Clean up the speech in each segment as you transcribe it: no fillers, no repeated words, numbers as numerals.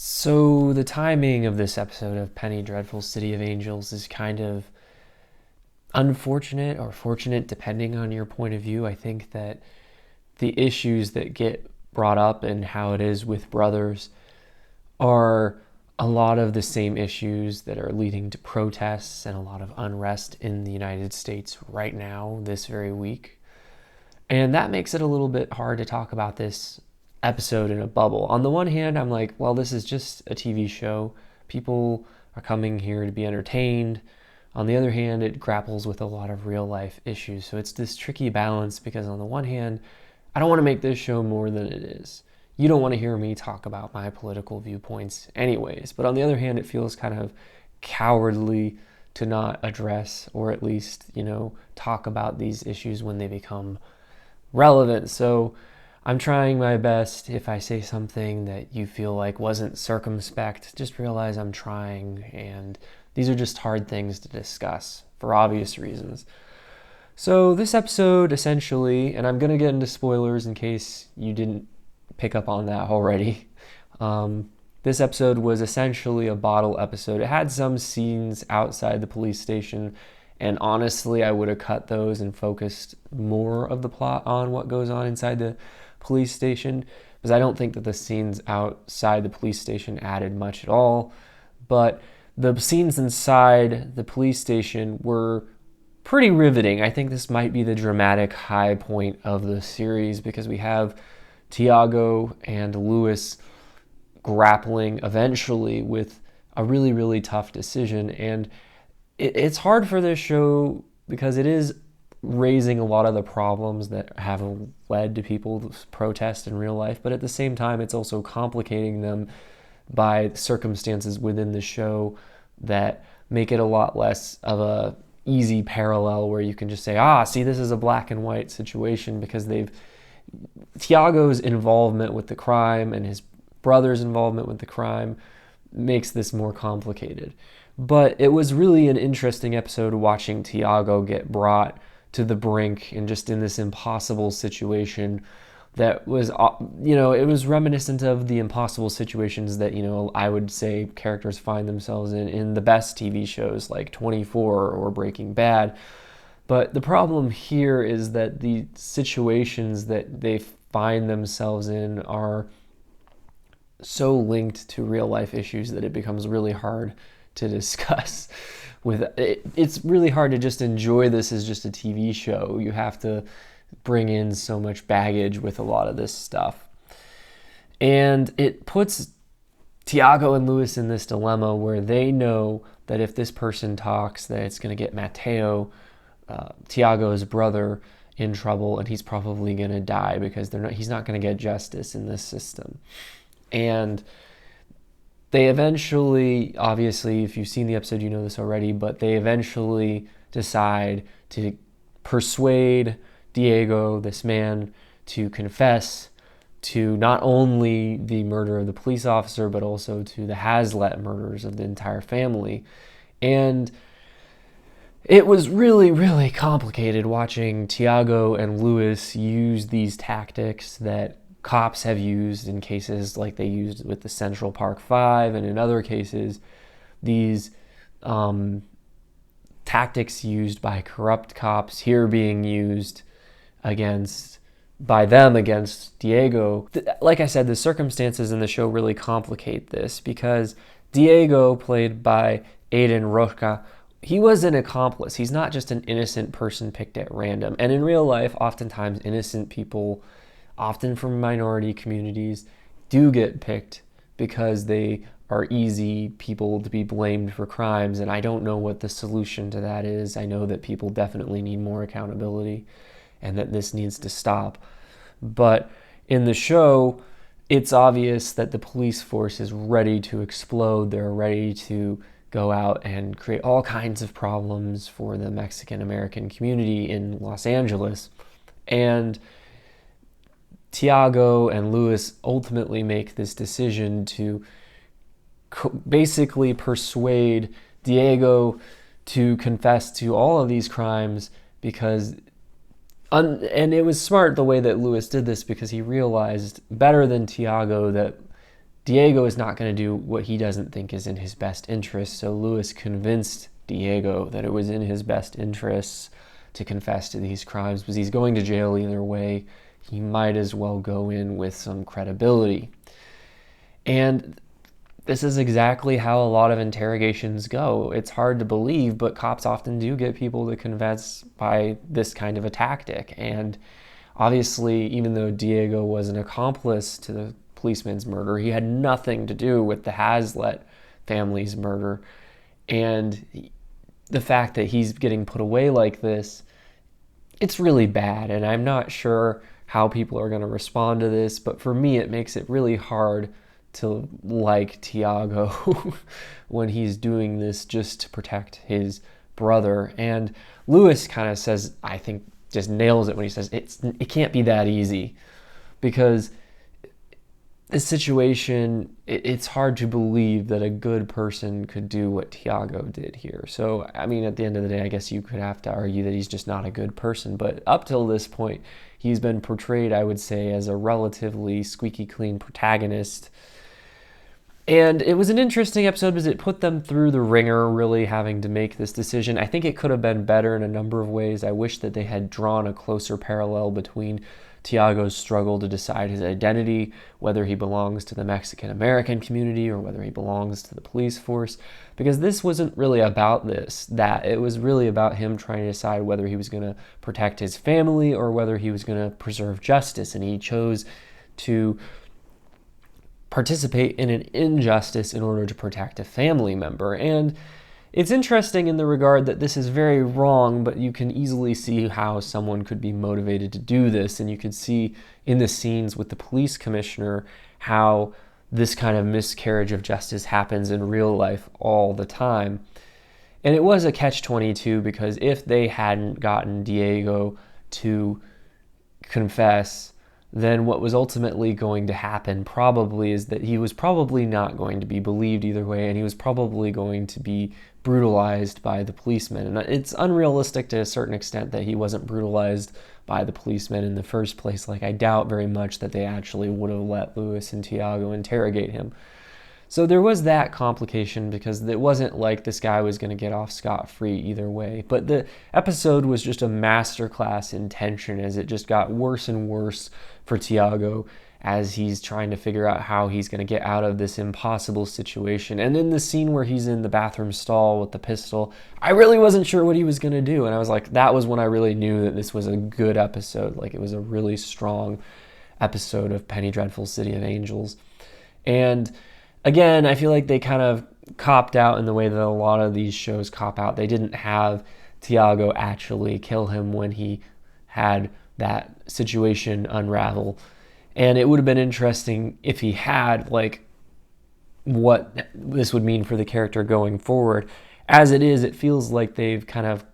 So the timing of this episode of Penny Dreadful City of Angels is kind of unfortunate or fortunate depending on your point of view. I think that the issues that get brought up and how it is with brothers are a lot of the same issues that are leading to protests and a lot of unrest in the United States right now, this very week. And that makes it a little bit hard to talk about this episode in a bubble. On the one hand, I'm like, well, this is just a TV show. People are coming here to be entertained. On the other hand, it grapples with a lot of real life issues. So it's this tricky balance because on the one hand, I don't want to make this show more than it is. You don't want to hear me talk about my political viewpoints anyways. But on the other hand, it feels kind of cowardly to not address or at least, talk about these issues when they become relevant. So I'm trying my best. If I say something that you feel like wasn't circumspect, just realize I'm trying, and these are just hard things to discuss for obvious reasons. So this episode essentially, and I'm going to get into spoilers in case you didn't pick up on that already. This episode was essentially a bottle episode. It had some scenes outside the police station, and honestly, I would have cut those and focused more of the plot on what goes on inside the police station, because I don't think that the scenes outside the police station added much at all. But the scenes inside the police station were pretty riveting. I think this might be the dramatic high point of the series because we have Tiago and Lewis grappling eventually with a really, really tough decision. And it's hard for this show because it is raising a lot of the problems that have led to people's protest in real life, but at the same time, it's also complicating them by circumstances within the show that make it a lot less of a easy parallel where you can just say, see, this is a black and white situation because Tiago's involvement with the crime and his brother's involvement with the crime makes this more complicated. But it was really an interesting episode watching Tiago get brought to the brink and just in this impossible situation that was, it was reminiscent of the impossible situations that, I would say characters find themselves in the best TV shows like 24 or Breaking Bad. But the problem here is that the situations that they find themselves in are so linked to real life issues that it becomes really hard to discuss. It's really hard to just enjoy this as just a TV show. You have to bring in so much baggage with a lot of this stuff. And it puts Tiago and Lewis in this dilemma where they know that if this person talks, that it's going to get Matteo, Tiago's brother, in trouble, and he's probably going to die because he's not going to get justice in this system. And they eventually, obviously, if you've seen the episode, you know this already, but they eventually decide to persuade Diego, this man, to confess to not only the murder of the police officer, but also to the Hazlet murders of the entire family. And it was really, really complicated watching Tiago and Lewis use these tactics that cops have used in cases like they used with the Central Park Five, and in other cases, these tactics used by corrupt cops here being used by them against Diego. Like I said, the circumstances in the show really complicate this because Diego, played by Aiden Rocha, he was an accomplice. He's not just an innocent person picked at random. And in real life, oftentimes innocent people, often from minority communities, do get picked because they are easy people to be blamed for crimes. And I don't know what the solution to that is. I know that people definitely need more accountability and that this needs to stop. But in the show, it's obvious that the police force is ready to explode. They're ready to go out and create all kinds of problems for the Mexican-American community in Los Angeles. And Tiago and Lewis ultimately make this decision to basically persuade Diego to confess to all of these crimes because, and it was smart the way that Lewis did this because he realized better than Tiago that Diego is not going to do what he doesn't think is in his best interest. So Luis convinced Diego that it was in his best interests to confess to these crimes, because he's going to jail either way. He might as well go in with some credibility. And this is exactly how a lot of interrogations go. It's hard to believe, but cops often do get people to confess by this kind of a tactic. And obviously, even though Diego was an accomplice to the policeman's murder, he had nothing to do with the Hazlitt family's murder. And the fact that he's getting put away like this, it's really bad. And I'm not sure how people are going to respond to this, but for me, it makes it really hard to like Tiago when he's doing this just to protect his brother. And Luis kind of says, I think, just nails it when he says it can't be that easy, because this situation, it's hard to believe that a good person could do what Tiago did here. So, I mean, at the end of the day, I guess you could have to argue that he's just not a good person. But up till this point, he's been portrayed, I would say, as a relatively squeaky clean protagonist. And it was an interesting episode because it put them through the ringer, really having to make this decision. I think it could have been better in a number of ways. I wish that they had drawn a closer parallel between Tiago's struggle to decide his identity, whether he belongs to the Mexican-American community or whether he belongs to the police force, because this wasn't really about that. It was really about him trying to decide whether he was going to protect his family or whether he was going to preserve justice, and he chose to participate in an injustice in order to protect a family member. And it's interesting in the regard that this is very wrong, but you can easily see how someone could be motivated to do this. And you can see in the scenes with the police commissioner how this kind of miscarriage of justice happens in real life all the time. And it was a catch-22, because if they hadn't gotten Diego to confess, then what was ultimately going to happen probably is that he was probably not going to be believed either way, and he was probably going to be brutalized by the policemen. And it's unrealistic to a certain extent that he wasn't brutalized by the policemen in the first place. Like, I doubt very much that they actually would have let Luis and Tiago interrogate him. So there was that complication, because it wasn't like this guy was going to get off scot-free either way. But the episode was just a masterclass in tension, as it just got worse and worse for Tiago as he's trying to figure out how he's going to get out of this impossible situation. And in the scene where he's in the bathroom stall with the pistol, I really wasn't sure what he was going to do. And I was like, that was when I really knew that this was a good episode. Like, it was a really strong episode of Penny Dreadful City of Angels. And again, I feel like they kind of copped out in the way that a lot of these shows cop out. They didn't have Tiago actually kill him when he had that situation unravel. And it would have been interesting if he had, like, what this would mean for the character going forward. As it is, it feels like they've kind of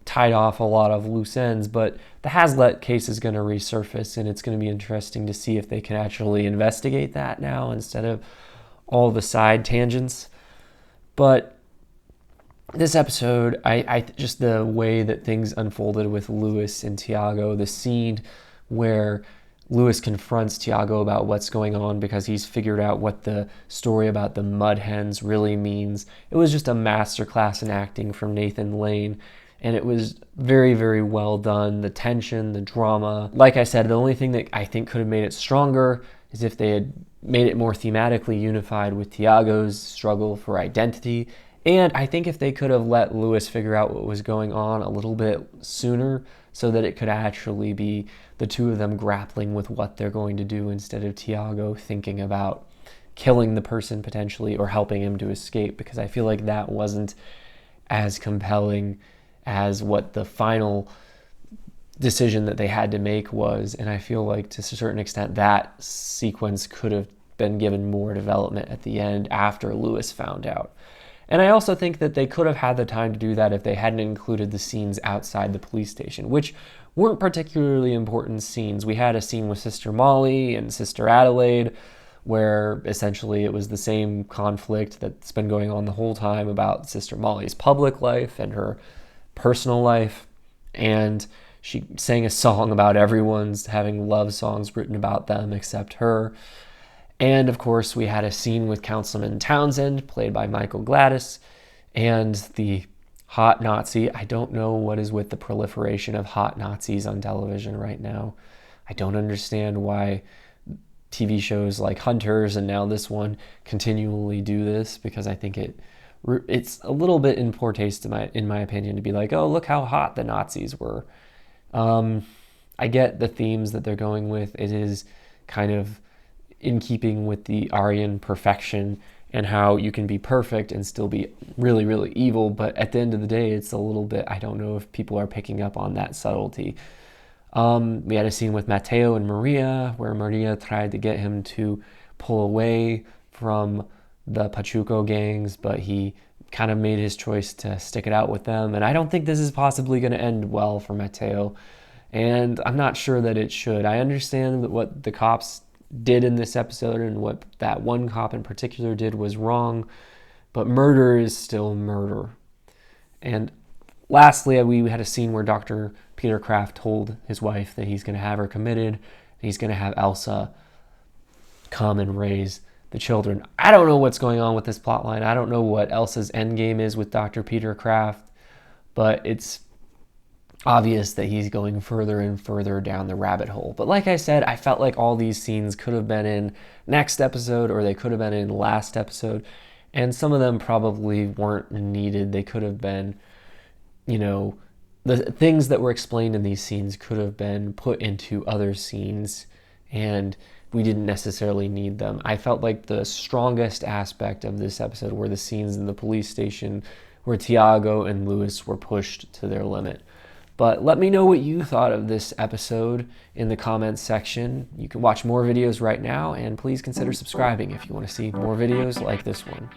tied off a lot of loose ends, but the Hazlitt case is going to resurface, and it's going to be interesting to see if they can actually investigate that now instead of all the side tangents. But this episode, I just the way that things unfolded with Luis and Tiago, the scene where Luis confronts Tiago about what's going on because he's figured out what the story about the mud hens really means. It was just a masterclass in acting from Nathan Lane, and it was very, very well done. The tension, the drama. Like I said, the only thing that I think could have made it stronger is if they had made it more thematically unified with Tiago's struggle for identity. And I think if they could have let Luis figure out what was going on a little bit sooner, so that it could actually be the two of them grappling with what they're going to do instead of Tiago thinking about killing the person potentially or helping him to escape, because I feel like that wasn't as compelling as what the final decision that they had to make was. And I feel like to a certain extent that sequence could have been given more development at the end after Luis found out. And I also think that they could have had the time to do that if they hadn't included the scenes outside the police station, which weren't particularly important scenes. We had a scene with Sister Molly and Sister Adelaide where essentially it was the same conflict that's been going on the whole time about Sister Molly's public life and her personal life. And she sang a song about everyone's having love songs written about them except her. And of course, we had a scene with Councilman Townsend, played by Michael Gladis, and the hot Nazi. I don't know what is with the proliferation of hot Nazis on television right now. I don't understand why TV shows like Hunters and now this one continually do this, because I think it's a little bit in poor taste in my opinion to be like, oh, look how hot the Nazis were. I get the themes that they're going with. It is kind of in keeping with the Aryan perfection and how you can be perfect and still be really, really evil. But at the end of the day, it's a little bit, I don't know if people are picking up on that subtlety. We had a scene with Matteo and Maria where Maria tried to get him to pull away from the Pachuco gangs, but he kind of made his choice to stick it out with them. And I don't think this is possibly going to end well for Matteo. And I'm not sure that it should. I understand that what the cops did in this episode and what that one cop in particular did was wrong, but murder is still murder. And lastly, we had a scene where Dr. Peter Kraft told his wife that he's going to have her committed, and he's going to have Elsa come and raise the children. I don't know what's going on with this plotline. I don't know what Elsa's endgame is with Dr. Peter Kraft, but it's obvious that he's going further and further down the rabbit hole. But like I said, I felt like all these scenes could have been in next episode, or they could have been in last episode, and some of them probably weren't needed. They could have been, the things that were explained in these scenes could have been put into other scenes, and we didn't necessarily need them. I felt like the strongest aspect of this episode were the scenes in the police station where Tiago and Luis were pushed to their limit. But let me know what you thought of this episode in the comments section. You can watch more videos right now, and please consider subscribing if you want to see more videos like this one.